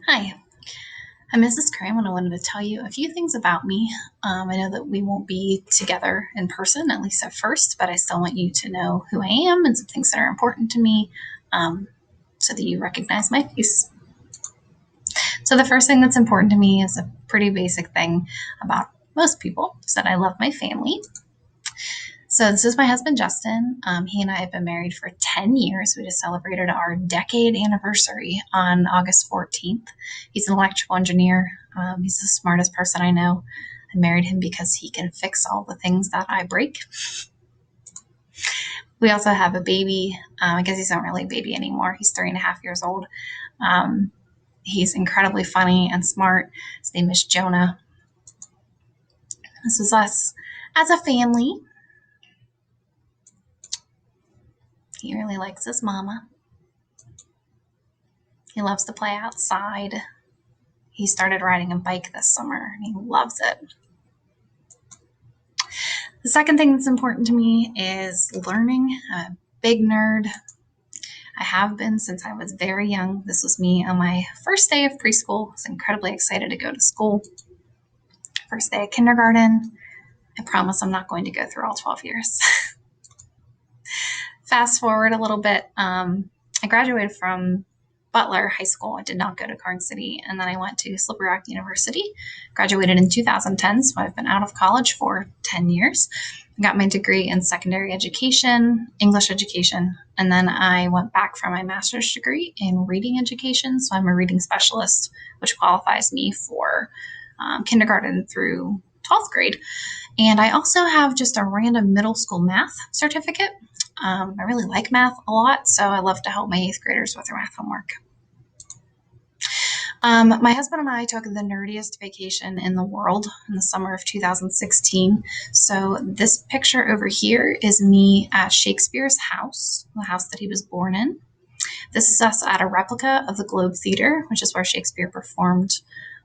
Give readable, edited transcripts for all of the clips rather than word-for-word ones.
Hi, I'm Mrs. Kramm, and I wanted to tell you a few things about me. I know that we won't be together in person, at least at first, but I still want you to know who I am and some things that are important to me um, so that you recognize my face. So, the first thing that's important to me is a pretty basic thing about most people is that I love my family. So, this is my husband, Justin. He and I have been married for 10 years. We just celebrated our decade anniversary on August 14th. He's an electrical engineer. He's the smartest person I know. I married him because he can fix all the things that I break. We also have a baby. I guess he's not really a baby anymore. He's 3.5 years old. Um, he's incredibly funny and smart. His name is Jonah. This is us as a family. He really likes his mama. He loves to play outside. He started riding a bike this summer and he loves it. The second thing that's important to me is learning. I'm a big nerd. I have been since I was very young. This was me on my first day of preschool. I was incredibly excited to go to school. First day of kindergarten. I promise I'm not going to go through all 12 years. Fast forward a little bit. I graduated from Butler High School. I did not go to Carn City. And then I went to Slippery Rock University, graduated in 2010. So I've been out of college for 10 years. I got my degree in secondary education, English education. And then I went back for my master's degree in reading education. So I'm a reading specialist, which qualifies me for kindergarten through 12th grade. And I also have just a random middle school math certificate. I really like math a lot, so I love to help my 8th graders with their math homework. My husband and I took the nerdiest vacation in the world in the summer of 2016. So this picture over here is me at Shakespeare's house, the house that he was born in. This is us at a replica of the Globe Theater, which is where Shakespeare performed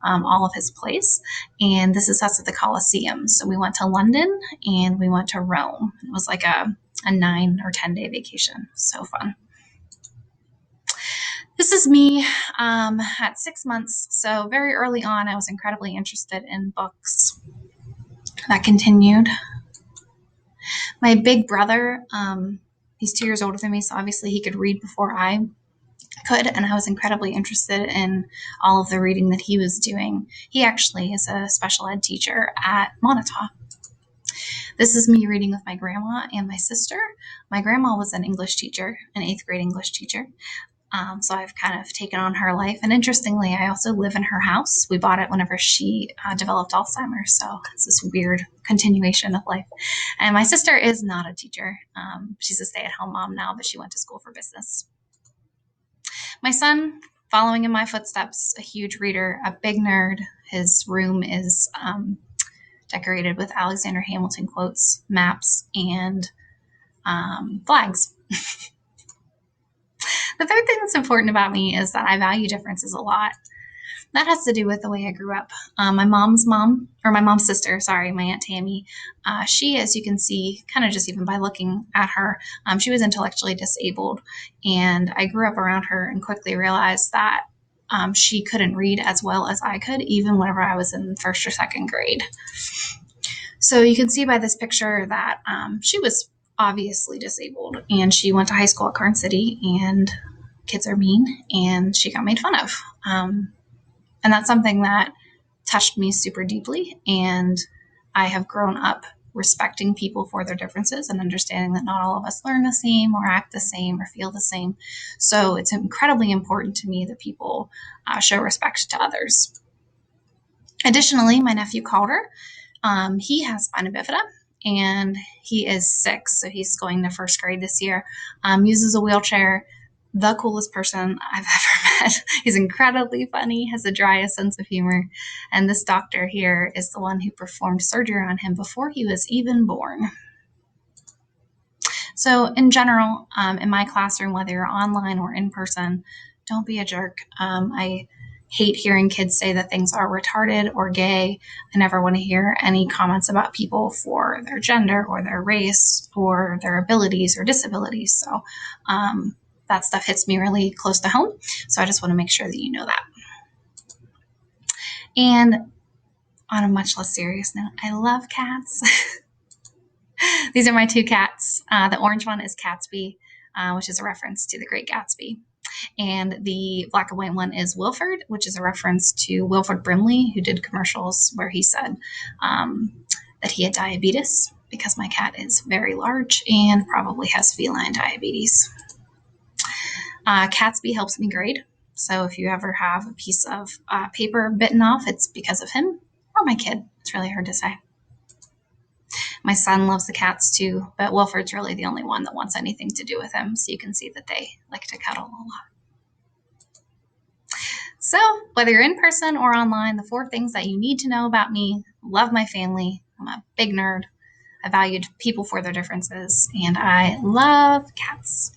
all of his plays. And this is us at the Colosseum. So we went to London and we went to Rome. It was like a 9 or 10 day vacation. So fun. This is me at 6 months. So very early on, I was incredibly interested in books. That continued. My big brother, he's 2 years older than me, so obviously he could read before I could, and I was incredibly interested in all of the reading that he was doing. He actually is a special ed teacher at Montauk. This is me reading with my grandma and my sister. My grandma was an English teacher, an 8th grade English teacher. So I've kind of taken on her life. And interestingly, I also live in her house. We bought it whenever she developed Alzheimer's. So it's this weird continuation of life. And my sister is not a teacher. She's a stay-at-home mom now, but she went to school for business. My son, following in my footsteps, a huge reader, a big nerd. His room is decorated with Alexander Hamilton quotes, maps, and flags. The third thing that's important about me is that I value differences a lot. That has to do with the way I grew up. My mom's sister, sorry, my Aunt Tammy, she, as you can see, kind of just even by looking at her, she was intellectually disabled. And I grew up around her and quickly realized that she couldn't read as well as I could, even whenever I was in first or second grade. So you can see by this picture that she was obviously disabled, and she went to high school at Carn City, and kids are mean, and she got made fun of. And that's something that touched me super deeply. And I have grown up respecting people for their differences and understanding that not all of us learn the same or act the same or feel the same. So it's incredibly important to me that people show respect to others. Additionally, my nephew Calder, he has spina bifida, and he is 6, so he's going to first grade this year, uses a wheelchair. The coolest person I've ever met. He's incredibly funny, has the driest sense of humor. And this doctor here is the one who performed surgery on him before he was even born. So in general, in my classroom, whether you're online or in person, don't be a jerk. I hate hearing kids say that things are retarded or gay. I never want to hear any comments about people for their gender or their race or their abilities or disabilities. So that stuff hits me really close to home. So I just want to make sure that you know that. And on a much less serious note, I love cats. These are my two cats. The orange one is Catsby, which is a reference to the Great Gatsby. And the black and white one is Wilford, which is a reference to Wilford Brimley, who did commercials where he said that he had diabetes because my cat is very large and probably has feline diabetes. Catsby helps me grade. So if you ever have a piece of paper bitten off, it's because of him or my kid. It's really hard to say. My son loves the cats too, but Wilford's really the only one that wants anything to do with him. So you can see that they like to cuddle a lot. So whether you're in person or online, the 4 things that you need to know about me: love my family, I'm a big nerd, I valued people for their differences, and I love cats.